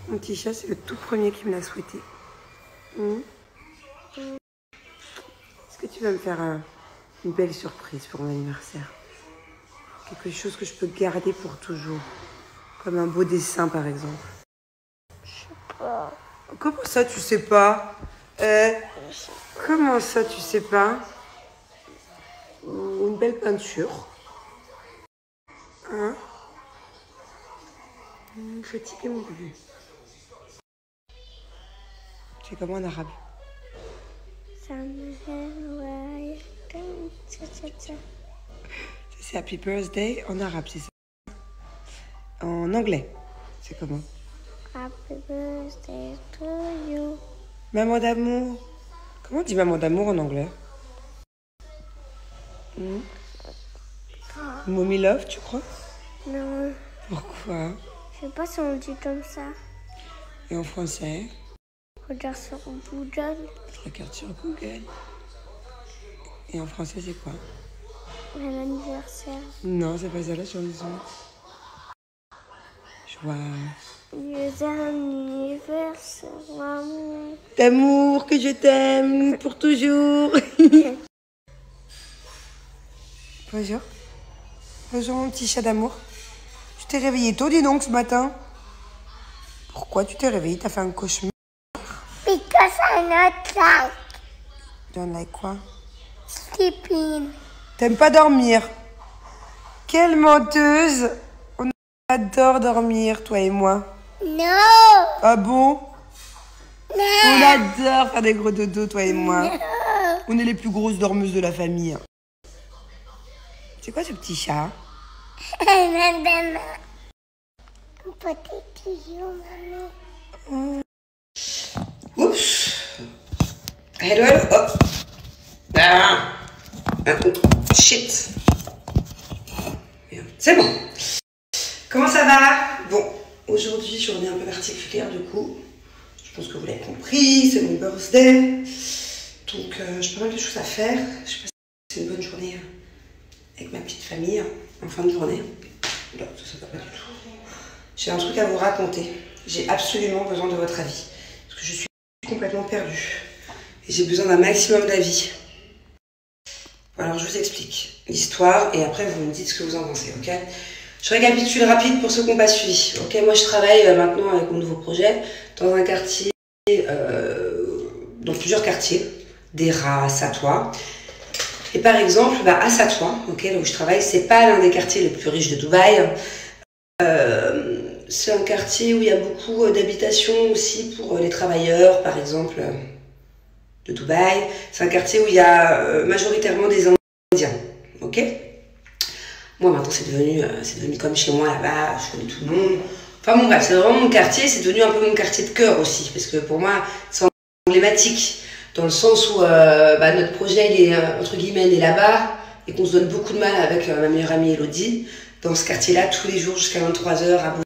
Mon petit chat, c'est le tout premier qui me l'a souhaité. Est-ce que tu vas me faire une belle surprise pour mon anniversaire? Quelque chose que je peux garder pour toujours. Comme un beau dessin, par exemple. Je sais pas. Comment ça, tu sais pas? Comment ça, tu sais pas? Une belle peinture. Hein? Fatigué, mon bébé. C'est comment en arabe? C'est Happy Birthday en arabe, c'est ça? En anglais, c'est comment? Happy birthday to you. Maman d'amour. Comment on dit maman d'amour en anglais? Mommy love, tu crois? Non, Pourquoi? je sais pas si on dit comme ça. Et en français? Regarde sur Google. Je regarde sur Google. Et en français, c'est quoi? Bon anniversaire. Non, c'est pas ça la chanson. Joie. Joyeux anniversaire, maman. D'amour, que je t'aime pour toujours. Bonjour. Bonjour, mon petit chat d'amour. Tu t'es réveillé tôt, dis donc, ce matin. Pourquoi tu t'es réveillé? T'as fait un cauchemar? Because I'm not like Don't like quoi? sleeping. T'aimes pas dormir? Quelle menteuse! On adore dormir, toi et moi. No. Ah bon? No. On adore faire des gros dodos, toi et moi. No. On est les plus grosses dormeuses de la famille. C'est quoi ce petit chat? Petit bijou, maman. Oups. Hello, hello. Oh. Ah. Shit. C'est bon. Comment ça va? Bon, aujourd'hui, journée un peu particulière du coup. Je pense que vous l'avez compris, c'est mon birthday. Donc, j'ai pas mal de choses à faire. Je sais pas si c'est une bonne journée avec ma petite famille en fin de journée. Non, ça va pas du tout. J'ai un truc à vous raconter. J'ai absolument besoin de votre avis. Parce que je suis complètement perdue. Et j'ai besoin d'un maximum d'avis. Alors je vous explique l'histoire et après vous me dites ce que vous en pensez, ok? Je récapitule rapide pour ceux qui n'ont pas suivi. Ok, moi je travaille maintenant avec mon nouveau projet dans un quartier, dans plusieurs quartiers, des rats, Satois. Et par exemple, à Satois, ok, là où je travaille, c'est pas l'un des quartiers les plus riches de Dubaï. C'est un quartier où il y a beaucoup d'habitations aussi pour les travailleurs, par exemple, de Dubaï. C'est un quartier où il y a majoritairement des Indiens, ok? Moi maintenant c'est devenu comme chez moi là-bas, je connais tout le monde. Enfin bon bref, c'est vraiment mon quartier, c'est devenu un peu mon quartier de cœur aussi, parce que pour moi c'est emblématique, dans le sens où notre projet il est, entre guillemets, il est là-bas, et qu'on se donne beaucoup de mal avec ma meilleure amie Elodie, dans ce quartier-là, tous les jours jusqu'à 23h, à bosser.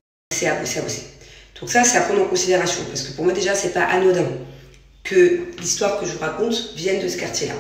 Donc ça c'est à prendre en considération, parce que pour moi déjà c'est pas anodin que l'histoire que je vous raconte vienne de ce quartier-là.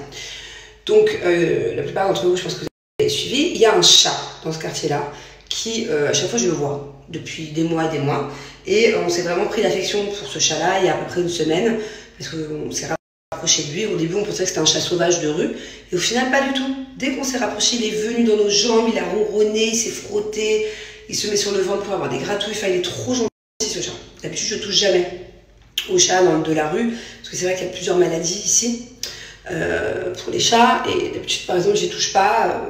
Donc la plupart d'entre vous, je pense que vous avez suivi, il y a un chat dans ce quartier-là qui, à chaque fois je le vois, depuis des mois et des mois, et on s'est vraiment pris d'affection pour ce chat-là il y a à peu près une semaine, parce qu'on s'est rapproché de lui. Au début on pensait que c'était un chat sauvage de rue, et au final pas du tout. Dès qu'on s'est rapproché, il est venu dans nos jambes, il a ronronné, il s'est frotté, il se met sur le ventre pour avoir des gratouilles, enfin il est trop gentil ce chat. D'habitude je touche jamais aux chats de la rue, parce que c'est vrai qu'il y a plusieurs maladies ici pour les chats, et d'habitude par exemple je les touche pas,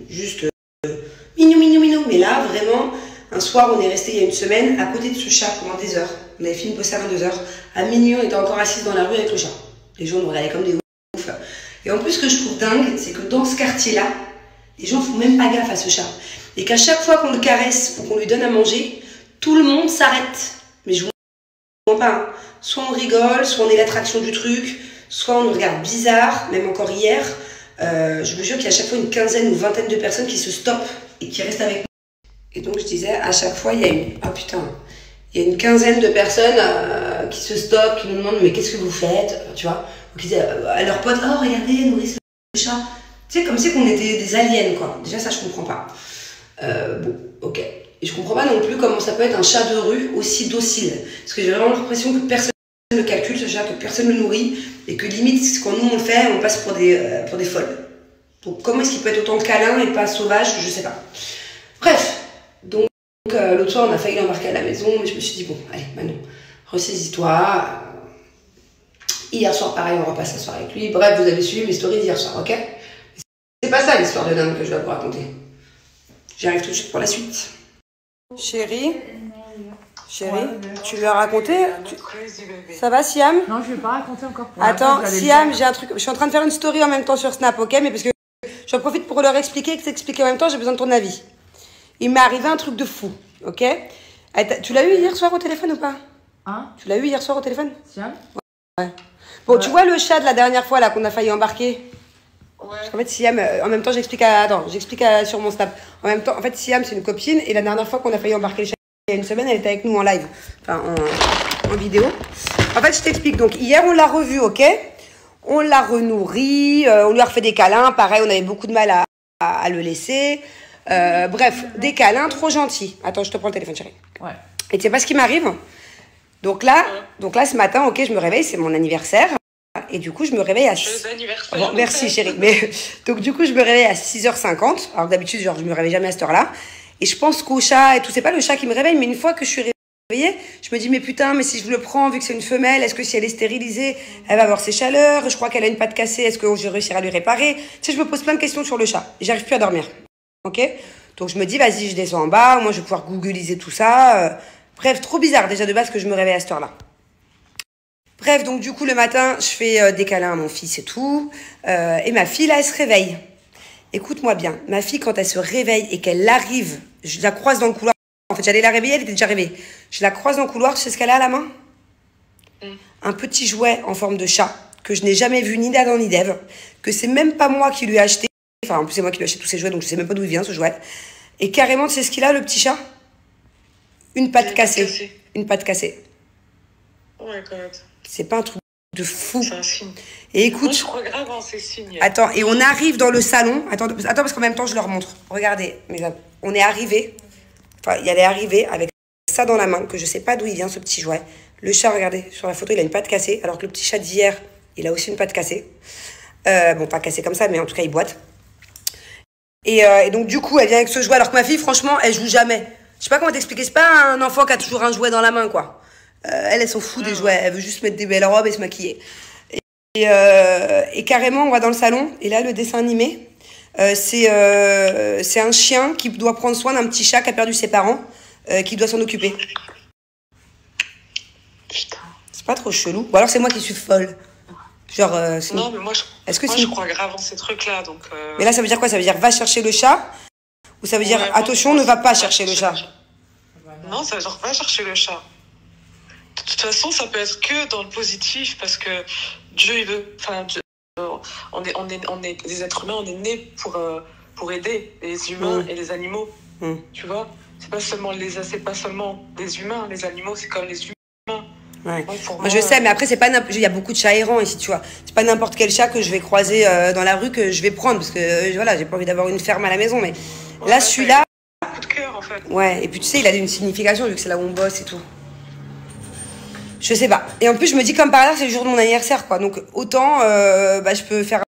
juste mignon, mais là vraiment un soir on est resté il y a une semaine à côté de ce chat pendant des heures, on avait fini de bosser à 22h, à minuit on était encore assis dans la rue avec le chat, les gens nous regardaient comme des ouf. Et en plus ce que je trouve dingue, c'est que dans ce quartier là les gens font même pas gaffe à ce chat, et qu'à chaque fois qu'on le caresse ou qu'on lui donne à manger, tout le monde s'arrête, mais je vous mens pas, hein. Soit on rigole, soit on est l'attraction du truc, soit on nous regarde bizarre, même encore hier. Je vous jure qu'il y a à chaque fois une quinzaine ou vingtaine de personnes qui se stoppent et qui restent avec nous. Et donc je disais, à chaque fois, il y a une quinzaine de personnes qui se stoppent, qui nous demandent mais qu'est-ce que vous faites, tu vois, ou qui disent à leurs potes, oh regardez, nourrissez le chat. Tu sais, comme si on était des aliens, quoi. Déjà ça je comprends pas. Bon, ok. Et je comprends pas non plus comment ça peut être un chat de rue aussi docile. Parce que j'ai vraiment l'impression que personne ne le calcule, ce chat, que personne ne le nourrit, et que limite, quand nous on le fait, on passe pour des folles. Donc comment est-ce qu'il peut être autant câlin et pas sauvage, je sais pas. Bref, donc l'autre soir on a failli l'embarquer à la maison, mais je me suis dit bon, allez Manon, ressaisis-toi. Hier soir pareil, on repasse la soirée avec lui. Bref, vous avez suivi mes stories d'hier soir, ok? C'est pas ça l'histoire de dingue que je dois vous raconter. J'arrive tout de suite pour la suite. Chérie, tu lui as raconté? Ça va Siam? Non, je vais pas raconter encore. Attends, Siam, j'ai un truc. Je suis en train de faire une story en même temps sur Snap, ok? Mais parce que j'en profite pour leur expliquer et que t'expliquer en même temps, j'ai besoin de ton avis. Il m'est arrivé un truc de fou, ok? Tu l'as eu hier soir au téléphone ou pas? Hein? Tu l'as eu hier soir au téléphone? Siam? Ouais. Bon, ouais. Tu vois le chat de la dernière fois là qu'on a failli embarquer? Ouais. En fait, Siam, en même temps, j'explique sur mon Snap. En même temps, en fait, Siam, c'est une copine et la dernière fois qu'on a failli embarquer le chat, il y a une semaine, elle était avec nous en live, enfin en vidéo. En fait, je t'explique. Donc, hier, on l'a revu, ok? On l'a renourri, on lui a refait des câlins. Pareil, on avait beaucoup de mal à le laisser. Bref, des câlins trop gentils. Attends, je te prends le téléphone, chérie. Ouais. Et tu sais pas ce qui m'arrive? Donc là, ce matin, ok, je me réveille, c'est mon anniversaire. Et du coup, je me réveille à... Joyeux anniversaire. Bon, merci, chérie. Mais, donc, du coup, je me réveille à 6h50. Alors, d'habitude, genre, je me réveille jamais à cette heure-là. Et je pense qu'au chat et tout, c'est pas le chat qui me réveille, mais une fois que je suis réveillée, je me dis, mais putain, mais si je le prends, vu que c'est une femelle, est-ce que si elle est stérilisée, elle va avoir ses chaleurs? Je crois qu'elle a une patte cassée, est-ce que je réussirai à lui réparer? Tu sais, je me pose plein de questions sur le chat. Et j'arrive plus à dormir. Ok? Donc, je me dis, vas-y, je descends en bas. Moi, je vais pouvoir googliser tout ça. Bref, trop bizarre, déjà, de base, que je me réveille à cette heure-là. Bref, donc, du coup, le matin, je fais des câlins à mon fils et tout. Et ma fille, là, elle se réveille. Écoute-moi bien. Ma fille, quand elle se réveille et qu'elle arrive, je la croise dans le couloir. En fait, j'allais la réveiller, elle était déjà réveillée. Je la croise dans le couloir, tu sais ce qu'elle a à la main? Un petit jouet en forme de chat que je n'ai jamais vu ni d'Adam ni d'Ève, que c'est même pas moi qui lui ai acheté. Enfin, en plus, c'est moi qui lui ai acheté tous ces jouets, donc je sais même pas d'où il vient, ce jouet. Et carrément, tu sais ce qu'il a, le petit chat? Une patte cassée. Une patte cassée. Oh my God. C'est pas un truc de fou. C'est un signe. Et écoute... Moi, je crois grave en ces signes. Attends, et on arrive dans le salon. Attends parce qu'en même temps, je leur montre. Regardez, on est arrivé. Enfin, il allait arriver avec ça dans la main, que je sais pas d'où il vient, ce petit jouet. Le chat, regardez, sur la photo, il a une patte cassée, alors que le petit chat d'hier, il a aussi une patte cassée. Bon, pas cassée comme ça, mais en tout cas, il boite. Et donc, du coup, elle vient avec ce jouet, alors que ma fille, franchement, elle joue jamais. Je sais pas comment t'expliquer, c'est pas un enfant qui a toujours un jouet dans la main, quoi. Elle s'en fout des jouets, elle veut juste mettre des belles robes et se maquiller. Et carrément, on va dans le salon, et là, le dessin animé, c'est un chien qui doit prendre soin d'un petit chat qui a perdu ses parents, qui doit s'en occuper. Putain. C'est pas trop chelou? Ou alors c'est moi qui suis folle? Genre, non, mais moi, je crois grave en ces trucs-là, donc... Mais là, ça veut dire quoi? Ça veut dire va chercher le chat? Ou ça veut dire attention, ne va pas chercher le chat? Non, ça veut dire va chercher le chat. De toute façon, ça peut être que dans le positif, parce que Dieu, il veut... Enfin, on est des êtres humains, on est nés pour aider les humains et les animaux. Tu vois? C'est pas seulement des humains, les animaux, c'est comme les humains. Ouais. Moi, je sais, mais après, c'est pas il y a beaucoup de chats errants ici, tu vois. C'est pas n'importe quel chat que je vais croiser dans la rue que je vais prendre, parce que voilà, j'ai pas envie d'avoir une ferme à la maison, mais là, celui-là. Coup de cœur, en fait. Ouais, et puis tu sais, il a une signification vu que c'est là où on bosse et tout. Je sais pas. Et en plus, je me dis, comme par hasard, c'est le jour de mon anniversaire, quoi. Donc, autant, je peux faire